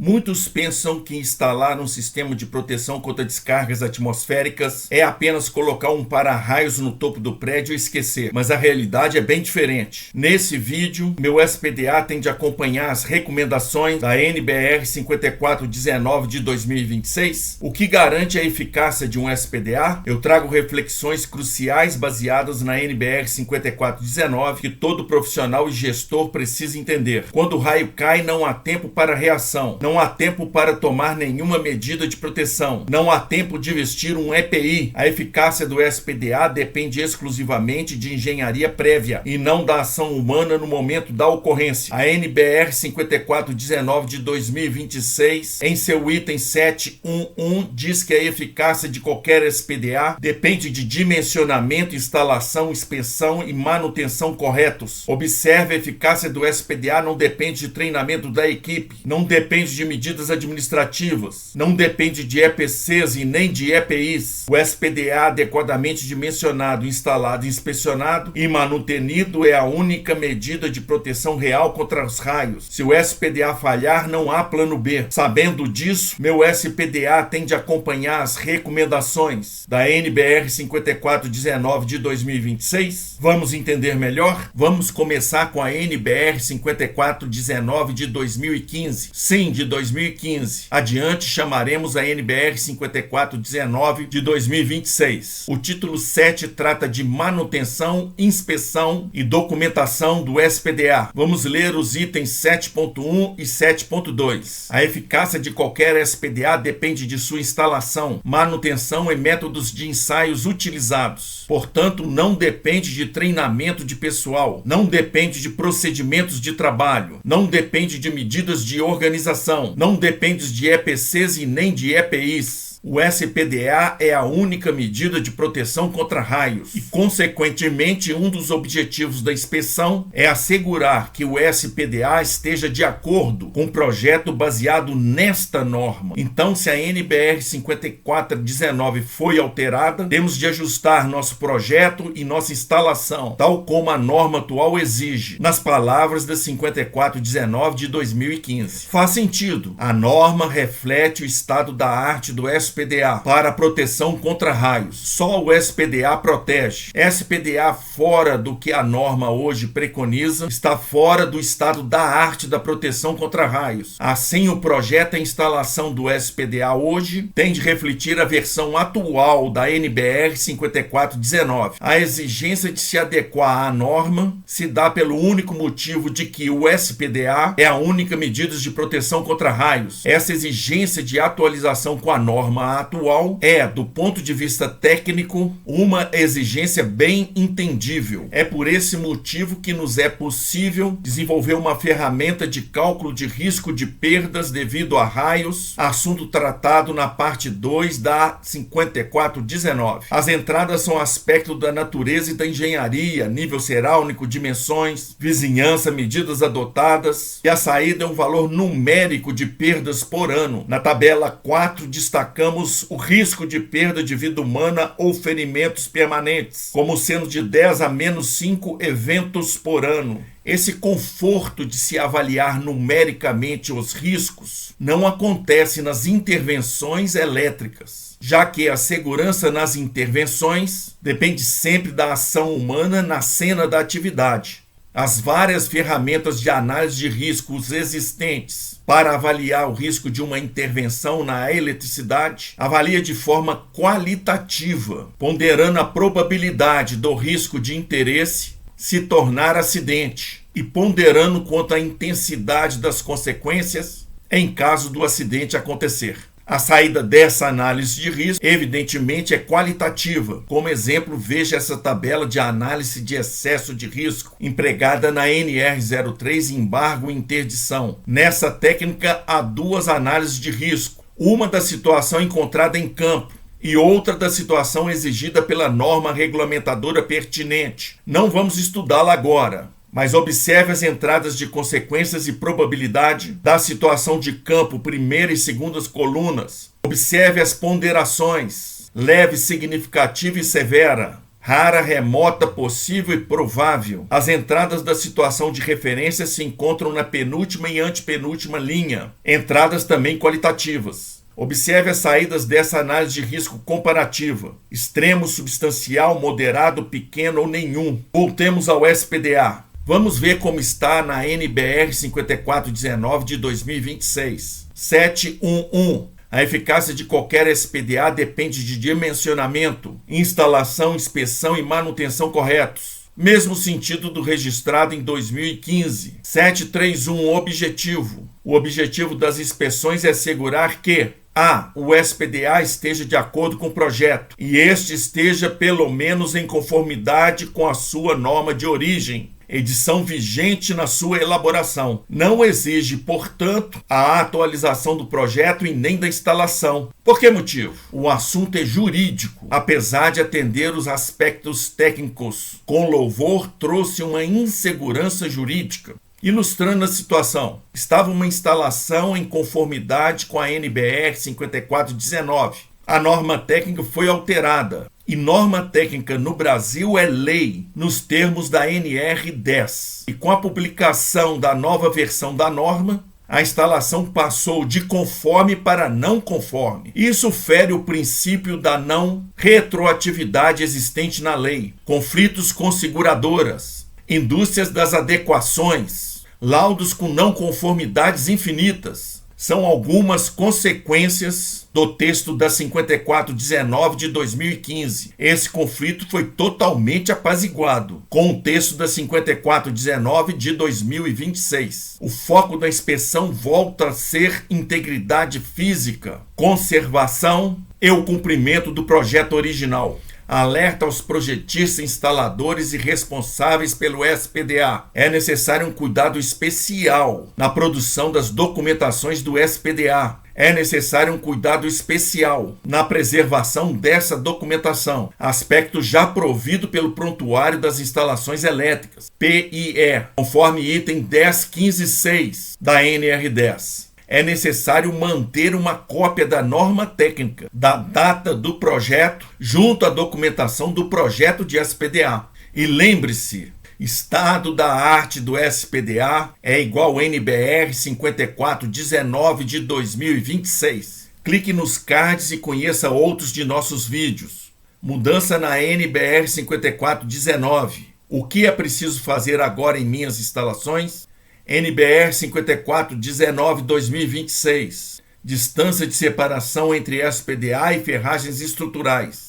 Muitos pensam que instalar um sistema de proteção contra descargas atmosféricas é apenas colocar um para-raios no topo do prédio e esquecer, mas a realidade é bem diferente. Nesse vídeo, meu SPDA tem de acompanhar as recomendações da NBR 5419 de 2026. O que garante a eficácia de um SPDA? Eu trago reflexões cruciais baseadas na NBR 5419 que todo profissional e gestor precisa entender. Quando o raio cai, não há tempo para reação. Não há tempo para tomar nenhuma medida de proteção. Não há tempo de vestir um EPI. A eficácia do SPDA depende exclusivamente de engenharia prévia e não da ação humana no momento da ocorrência. A NBR 5419 de 2026, em seu item 7.1.1, diz que a eficácia de qualquer SPDA depende de dimensionamento, instalação, inspeção e manutenção corretos. Observe, a eficácia do SPDA não depende de treinamento da equipe, não depende de medidas administrativas, não depende de EPCs e nem de EPIs. O SPDA adequadamente dimensionado, instalado, inspecionado e manutenido é a única medida de proteção real contra os raios. Se o SPDA falhar, não há plano B. Sabendo disso, meu SPDA tem de acompanhar as recomendações da NBR 5419 de 2026. Vamos entender melhor? Vamos começar com a NBR 5419 de 2015. Sim, de 2015. Adiante chamaremos a NBR 5419 de 2026. O título 7 trata de manutenção, inspeção e documentação do SPDA. Vamos ler os itens 7.1 e 7.2. A eficácia de qualquer SPDA depende de sua instalação, manutenção e métodos de ensaios utilizados. Portanto, não depende de treinamento de pessoal, não depende de procedimentos de trabalho, não depende de medidas de organização, não depende de EPCs e nem de EPIs. O SPDA é a única medida de proteção contra raios e, consequentemente, um dos objetivos da inspeção é assegurar que o SPDA esteja de acordo com o projeto baseado nesta norma. Então, se a NBR 5419 foi alterada, temos de ajustar nosso projeto e nossa instalação, tal como a norma atual exige, nas palavras da 5419 de 2015. Faz sentido. A norma reflete o estado da arte do SPDA para proteção contra raios. Só o SPDA protege. SPDA fora do que a norma hoje preconiza está fora do estado da arte da proteção contra raios. Assim, o projeto e instalação do SPDA hoje tem de refletir a versão atual da NBR 5419. A exigência de se adequar à norma se dá pelo único motivo de que o SPDA é a única medida de proteção contra raios. Essa exigência de atualização com a norma atual é, do ponto de vista técnico, uma exigência bem entendível. É por esse motivo que nos é possível desenvolver uma ferramenta de cálculo de risco de perdas devido a raios, assunto tratado na parte 2 da 5419. As entradas são aspecto da natureza e da engenharia, nível cerâmico, dimensões, vizinhança, medidas adotadas, e a saída é um valor numérico de perdas por ano. Na tabela 4 destacamos o risco de perda de vida humana ou ferimentos permanentes, como sendo de 10 a menos 5 eventos por ano. Esse conforto de se avaliar numericamente os riscos não acontece nas intervenções elétricas, já que a segurança nas intervenções depende sempre da ação humana na cena da atividade. As várias ferramentas de análise de riscos existentes para avaliar o risco de uma intervenção na eletricidade avalia de forma qualitativa, ponderando a probabilidade do risco de interesse se tornar acidente e ponderando quanto à intensidade das consequências em caso do acidente acontecer. A saída dessa análise de risco, evidentemente, é qualitativa. Como exemplo, veja essa tabela de análise de excesso de risco, empregada na NR03 embargo e interdição. Nessa técnica, há duas análises de risco. Uma da situação encontrada em campo e outra da situação exigida pela norma regulamentadora pertinente. Não vamos estudá-la agora, mas observe as entradas de consequências e probabilidade da situação de campo, primeira e segundas colunas. Observe as ponderações, leve, significativa e severa, rara, remota, possível e provável. As entradas da situação de referência se encontram na penúltima e antepenúltima linha. Entradas também qualitativas. Observe as saídas dessa análise de risco comparativa. Extremo, substancial, moderado, pequeno ou nenhum. Voltemos ao SPDA. Vamos ver como está na NBR 5419 de 2026. 711. A eficácia de qualquer SPDA depende de dimensionamento, instalação, inspeção e manutenção corretos. Mesmo sentido do registrado em 2015. 731. Objetivo. O objetivo das inspeções é assegurar que a. O SPDA esteja de acordo com o projeto e este esteja pelo menos em conformidade com a sua norma de origem. Edição vigente na sua elaboração. Não exige, portanto, a atualização do projeto e nem da instalação. Por que motivo? O assunto é jurídico. Apesar de atender os aspectos técnicos com louvor, trouxe uma insegurança jurídica. Ilustrando a situação, estava uma instalação em conformidade com a NBR 5419. A norma técnica foi alterada. E norma técnica no Brasil é lei, nos termos da NR10. E com a publicação da nova versão da norma, a instalação passou de conforme para não conforme. Isso fere o princípio da não retroatividade existente na lei. Conflitos com seguradoras, indústrias das adequações, laudos com não conformidades infinitas. São algumas consequências do texto da 5419 de 2015. Esse conflito foi totalmente apaziguado com o texto da 5419 de 2026. O foco da inspeção volta a ser integridade física, conservação e o cumprimento do projeto original. Alerta aos projetistas, instaladores e responsáveis pelo SPDA. É necessário um cuidado especial na produção das documentações do SPDA. É necessário um cuidado especial na preservação dessa documentação, aspecto já provido pelo Prontuário das Instalações Elétricas, PIE, conforme item 10.15.6 da NR10. É necessário manter uma cópia da norma técnica, da data do projeto, junto à documentação do projeto de SPDA. E lembre-se, estado da arte do SPDA é igual NBR 5419 de 2026. Clique nos cards e conheça outros de nossos vídeos. Mudança na NBR 5419. O que é preciso fazer agora em minhas instalações? NBR 5419-2026. Distância de separação entre SPDA e ferragens estruturais.